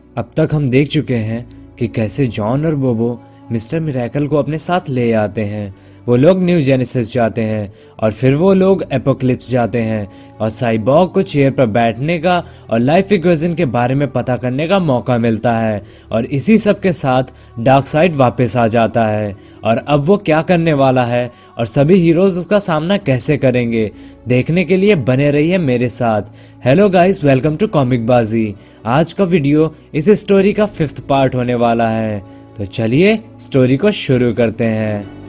अब तक हम देख चुके हैं कि कैसे जॉन और बोबो मिस्टर मिरेकल को अपने साथ ले आते हैं। वो लोग न्यू जेनेसिस जाते हैं और फिर वो लोग एपोक्लिप्स जाते हैं और साइबॉर्ग को चेयर पर बैठने का और लाइफ इक्वेशन के बारे में पता करने का मौका मिलता है। और इसी सब के साथ डार्कसाइड वापस आ जाता है और अब वो क्या करने वाला है और सभी हीरोज उसका सामना कैसे करेंगे, देखने के लिए बने रहिए मेरे साथ। Hello guys, welcome to comic Baazi. आज का वीडियो इस स्टोरी का 5th पार्ट होने वाला है, तो चलिए स्टोरी को शुरू करते हैं।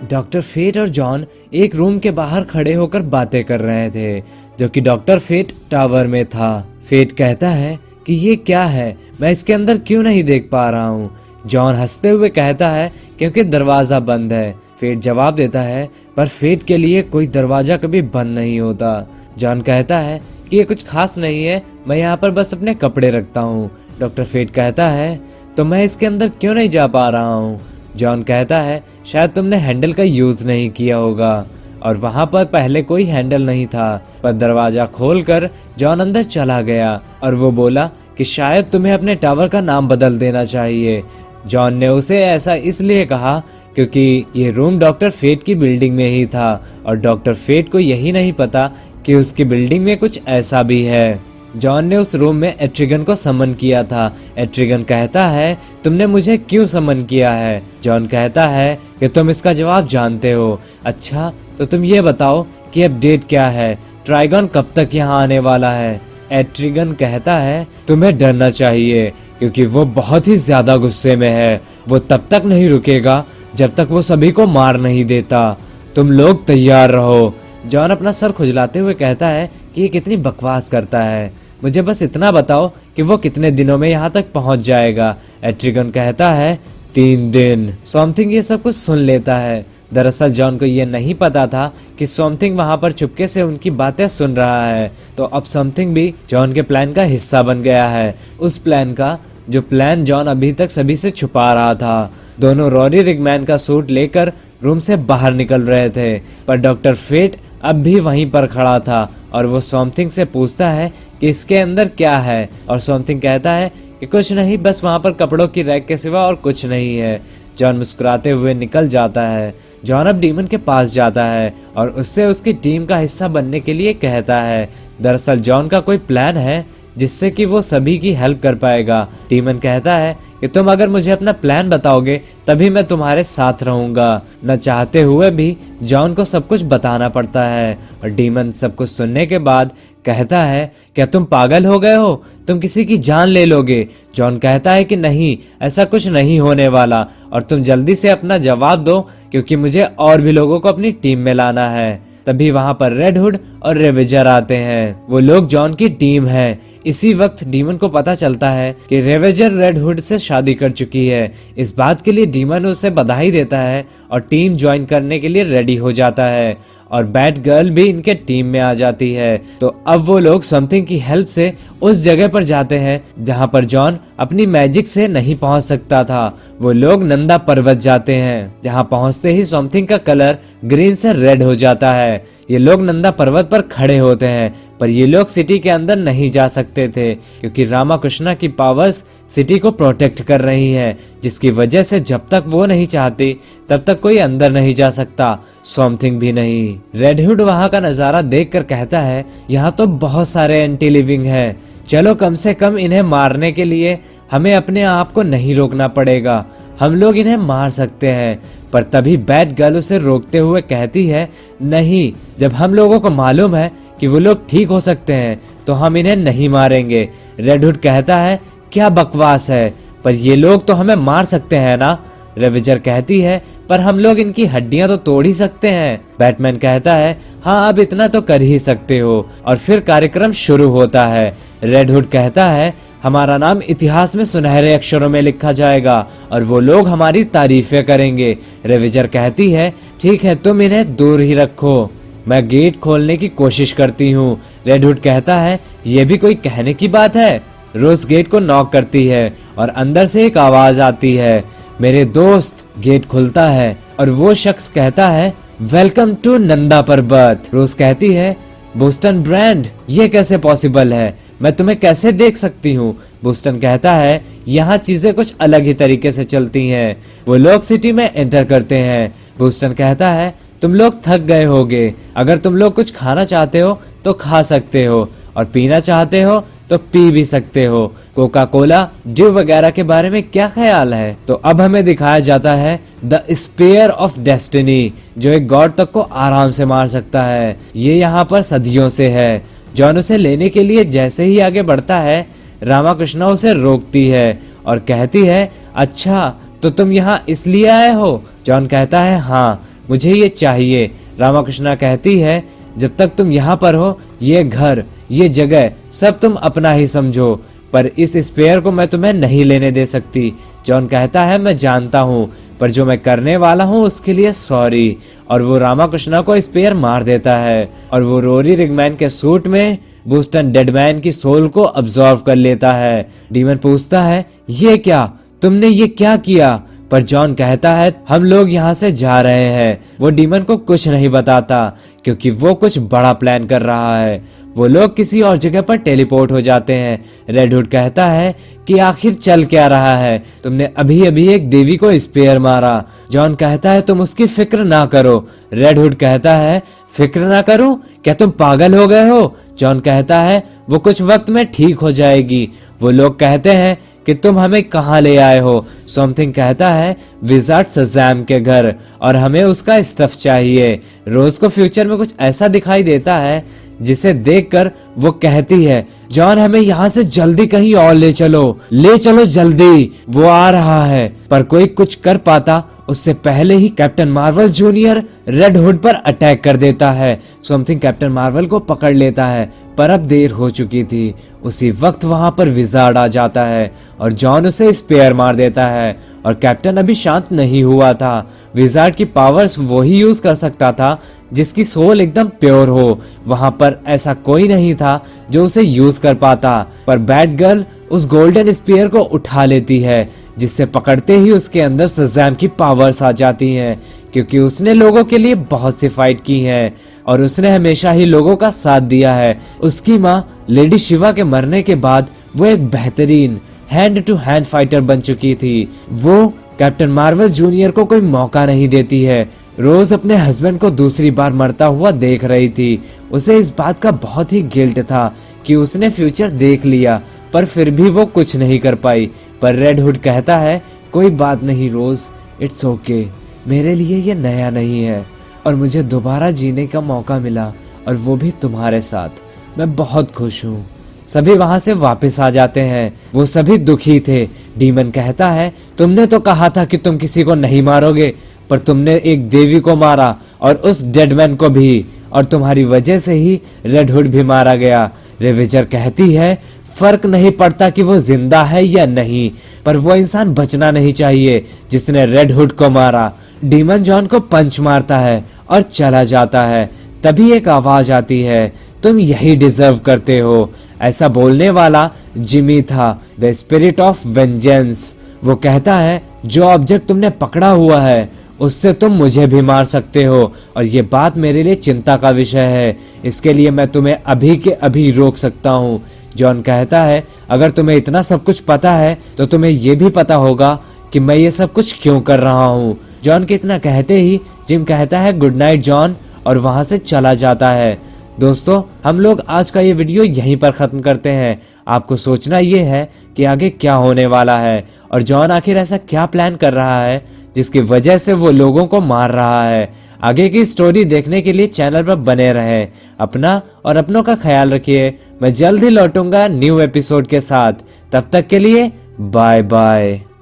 डॉक्टर फेट और जॉन एक रूम के बाहर खड़े होकर बातें कर रहे थे, जो कि डॉक्टर फेट टावर में था। फेट कहता है कि ये क्या है, मैं इसके अंदर क्यों नहीं देख पा रहा हूँ। जॉन हंसते हुए कहता है क्योंकि दरवाजा बंद है। फेट जवाब देता है पर फेट के लिए कोई दरवाजा कभी बंद नहीं होता। जॉन कहता है कि ये कुछ खास नहीं है, मैं यहाँ पर बस अपने कपड़े रखता हूँ। डॉक्टर फेट कहता है तो मैं इसके अंदर क्यों नहीं जा पा रहा हूँ। जॉन कहता है शायद तुमने हैंडल का यूज नहीं किया होगा, और वहां पर पहले कोई हैंडल नहीं था। पर दरवाजा खोलकर जॉन अंदर चला गया और वो बोला कि शायद तुम्हें अपने टावर का नाम बदल देना चाहिए। जॉन ने उसे ऐसा इसलिए कहा क्योंकि ये रूम डॉक्टर फेट की बिल्डिंग में ही था और डॉक्टर फेट को यही नहीं पता कि उसकी बिल्डिंग में कुछ ऐसा भी है। जॉन ने उस रूम में एट्रिगन को समन किया था। एट्रिगन कहता है तुमने मुझे क्यों समन किया है। जॉन कहता है कि तुम इसका जवाब जानते हो। अच्छा तो तुम ये बताओ कि अपडेट क्या है, ट्राइगन कब तक यहाँ आने वाला है। एट्रिगन कहता है तुम्हें डरना चाहिए क्योंकि वो बहुत ही ज्यादा गुस्से में है। वो तब तक नहीं रुकेगा जब तक वो सभी को मार नहीं देता। तुम लोग तैयार रहो। जॉन अपना सर खुजलाते हुए कहता है कि ये कितनी बकवास करता है, मुझे बस इतना बताओ कि वो कितने दिनों में यहाँ तक पहुँच जाएगा। एट्रिगन कहता है 3 दिन। सॉमथिंग ये सब कुछ सुन लेता है। दरअसल जॉन को ये नहीं पता था कि सॉमथिंग वहां पर चुपके से उनकी बातें सुन रहा है, तो अब सॉमथिंग भी जॉन के प्लान का हिस्सा बन गया है। उस प्लान का जो प्लान जॉन अभी तक सभी से छुपा रहा था। दोनों रॉरी रिगमैन का सूट लेकर रूम से बाहर निकल रहे थे, पर डॉक्टर फेट अब भी वहीं पर खड़ा था और वो सॉमथिंग से पूछता है कि इसके अंदर क्या है, और सॉमथिंग कहता है कि कुछ नहीं, बस वहां पर कपड़ों की रैक के सिवा और कुछ नहीं है। जॉन मुस्कुराते हुए निकल जाता है। जॉन अब डीमन के पास जाता है और उससे उसकी टीम का हिस्सा बनने के लिए कहता है। दरअसल जॉन का कोई प्लान है जिससे कि वो सभी की हेल्प कर पाएगा। डीमन कहता है कि तुम अगर मुझे अपना प्लान बताओगे तभी मैं तुम्हारे साथ रहूंगा। न चाहते हुए भी जॉन को सब कुछ बताना पड़ता है और डीमन सब कुछ सुनने के बाद कहता है क्या तुम पागल हो गए हो, तुम किसी की जान ले लोगे। जॉन कहता है कि नहीं, ऐसा कुछ नहीं होने वाला और तुम जल्दी से अपना जवाब दो क्योंकि मुझे और भी लोगों को अपनी टीम में लाना है। तभी वहां पर रेड हुड और रेवेजर आते हैं। वो लोग जॉन की टीम है। इसी वक्त डीमन को पता चलता है कि रेवेजर रेड हुड से शादी कर चुकी है। इस बात के लिए डीमन उसे बधाई देता है और टीम ज्वाइन करने के लिए रेडी हो जाता है और बैट गर्ल भी इनके टीम में आ जाती है। तो अब वो लोग समथिंग की हेल्प से उस जगह पर जाते हैं जहां पर जॉन अपनी मैजिक से नहीं पहुंच सकता था। वो लोग नंदा पर्वत जाते हैं, जहां पहुंचते ही समथिंग का कलर ग्रीन से रेड हो जाता है। ये लोग नंदा पर्वत पर खड़े होते हैं, पर ये लोग सिटी के अंदर नहीं जा सकते थे क्योंकि रामाकृष्णा की पावर्स सिटी को प्रोटेक्ट कर रही हैं, जिसकी वजह से जब तक वो नहीं चाहती तब तक कोई अंदर नहीं जा सकता, समथिंग भी नहीं। रेड हुड वहां का नजारा देखकर कहता है यहाँ तो बहुत सारे एंटी लिविंग हैं, चलो कम से कम इन्हें मारने के लिए हमें अपने आप को नहीं रोकना पड़ेगा, हम लोग इन्हें मार सकते हैं। पर तभी बैट गर्ल उसे रोकते हुए कहती है नहीं, जब हम लोगों को मालूम है कि वो लोग ठीक हो सकते हैं तो हम इन्हें नहीं मारेंगे। रेड हुड कहता है क्या बकवास है, पर ये लोग तो हमें मार सकते हैं ना। रेवेजर कहती है पर हम लोग इनकी हड्डियां तो तोड़ ही सकते हैं। बैटमैन कहता है हाँ अब इतना तो कर ही सकते हो, और फिर कार्यक्रम शुरू होता है। रेड हुड कहता है हमारा नाम इतिहास में सुनहरे अक्षरों में लिखा जाएगा और वो लोग हमारी तारीफें करेंगे। रेवेजर कहती है ठीक है, तुम इन्हें दूर ही रखो, मैं गेट खोलने की कोशिश करती हूँ। रेड हुड कहता है ये भी कोई कहने की बात है। रोज गेट को नॉक करती है और अंदर से एक आवाज आती है मेरे दोस्त। गेट खुलता है और वो शख्स कहता है वेलकम टू नंदा पर्वत। रोज कहती है बोस्टन ब्रांड, ये कैसे पॉसिबल है? मैं तुम्हें कैसे देख सकती हूँ? बोस्टन कहता है यहाँ चीजें कुछ अलग ही तरीके से चलती हैं। वो लोग सिटी में एंटर करते हैं। बोस्टन कहता है तुम लोग थक गए होगे, अगर तुम लोग कुछ खाना चाहते हो तो खा सकते हो, और पीना चाहते हो तो पी भी सकते हो। कोका कोला, ड्यू वगैरह के बारे में क्या ख्याल है? तो अब हमें दिखाया जाता है द स्पेयर ऑफ डेस्टिनी, जो एक गॉड तक को आराम से मार सकता है। ये यहाँ पर सदियों से है। जॉन उसे लेने के लिए जैसे ही आगे बढ़ता है, रामाकृष्णा उसे रोकती है और कहती है अच्छा तो तुम यहाँ इसलिए आए हो? जॉन कहता है हाँ, मुझे ये चाहिए। रामाकृष्णा कहती है जब तक तुम यहाँ पर हो, ये घर, ये जगह सब तुम अपना ही समझो, पर इस स्पेयर को मैं तुम्हें नहीं लेने दे सकती। जॉन कहता है मैं जानता हूँ, पर जो मैं करने वाला हूँ उसके लिए सॉरी। और वो रामाकृष्णा को स्पेयर मार देता है और वो रोरी रिगमैन के सूट में बोस्टन डेडमैन की सोल को अब्सॉर्व कर लेता है। डीमन पूछता है ये क्या, तुमने ये क्या किया? पर जॉन कहता है हम लोग यहाँ से जा रहे हैं। वो डीमन को कुछ नहीं बताता क्योंकि वो कुछ बड़ा प्लान कर रहा है। वो लोग किसी और जगह पर टेलीपोर्ट हो जाते हैं। रेड हुड कहता है कि आखिर चल क्या रहा है? तुमने अभी अभी एक देवी को स्पेयर मारा। जॉन कहता है तुम उसकी फिक्र ना करो। रेड हुड कहता है फिक्र ना करूं? क्या तुम पागल हो गए हो? जॉन कहता है वो कुछ वक्त में ठीक हो जाएगी। वो लोग कहते हैं कि तुम हमें कहाँ ले आए हो? समथिंग कहता है विजार्ड शज़ैम के घर, और हमें उसका स्टफ चाहिए। रोज को फ्यूचर में कुछ ऐसा दिखाई देता है जिसे देखकर वो कहती है जॉन हमें यहाँ से जल्दी कहीं और ले चलो जल्दी, वो आ रहा है। पर कोई कुछ कर पाता उससे पहले ही Captain Marvel Junior Red Hood पर अटैक कर देता है। समथिंग कैप्टन मार्वल को पकड़ लेता है, पर अब देर हो चुकी थी। उसी वक्त वहां पर विजार्ड आ जाता है और जॉन उसे स्पेयर मार देता है, और कैप्टन अभी शांत नहीं हुआ था। विजार्ड की पावर्स वो ही यूज कर सकता था जिसकी सोल एकदम प्योर हो। वहां पर ऐसा कोई नहीं था जो उसे यूज कर पाता, पर बैट गर्ल उस गोल्डन स्पेयर को उठा लेती है, जिससे पकड़ते ही उसके अंदर शज़ैम की पावर्स आ जाती हैं, क्योंकि उसने लोगों के लिए बहुत सी फाइट की है और उसने हमेशा ही लोगों का साथ दिया है। उसकी माँ लेडी शिवा के मरने के बाद वो एक बेहतरीन हैंड टू हैंड फाइटर बन चुकी थी। वो कैप्टन मार्वल जूनियर को कोई मौका नहीं देती है। रोज अपने हस्बैंड को दूसरी बार मरता हुआ देख रही थी। उसे इस बात का बहुत ही गिल्ट था कि उसने फ्यूचर देख लिया, पर फिर भी वो कुछ नहीं कर पाई। पर रेड हुड कहता है कोई बात नहीं रोज, इट्स ओके, मेरे लिए ये नया नहीं है और मुझे दोबारा जीने का मौका मिला, और वो भी तुम्हारे साथ। मैं बहुत खुश हूँ। सभी वहां से वापस आ जाते हैं। वो सभी दुखी थे। डीमन कहता है तुमने तो कहा था कि तुम किसी को नहीं मारोगे, पर तुमने एक देवी को मारा और उस डेडमैन को भी, और तुम्हारी वजह से ही रेड हुड भी मारा गया। रेवेजर कहती है फर्क नहीं पड़ता कि वो जिंदा है या नहीं, पर वो इंसान बचना नहीं चाहिए जिसने रेड हुड को मारा। डीमन जॉन को पंच मारता है और चला जाता है। तभी एक आवाज आती है तुम यही डिजर्व करते हो। ऐसा बोलने वाला जिमी था, द स्पिरिट ऑफ वेंजेंस। वो कहता है जो ऑब्जेक्ट तुमने पकड़ा हुआ है उससे तुम मुझे भी मार सकते हो, और ये बात मेरे लिए चिंता का विषय है। इसके लिए मैं तुम्हें अभी के अभी रोक सकता हूँ। जॉन कहता है अगर तुम्हें इतना सब कुछ पता है तो तुम्हें ये भी पता होगा कि मैं ये सब कुछ क्यों कर रहा हूँ। जॉन के इतना कहते ही जिम कहता है गुड नाइट जॉन, और वहां से चला जाता है। दोस्तों हम लोग आज का ये वीडियो यहीं पर खत्म करते हैं। आपको सोचना ये है कि आगे क्या होने वाला है और जॉन आखिर ऐसा क्या प्लान कर रहा है जिसकी वजह से वो लोगों को मार रहा है। आगे की स्टोरी देखने के लिए चैनल पर बने रहें। अपना और अपनों का ख्याल रखिए। मैं जल्द ही लौटूंगा न्यू एपिसोड के साथ। तब तक के लिए बाय बाय।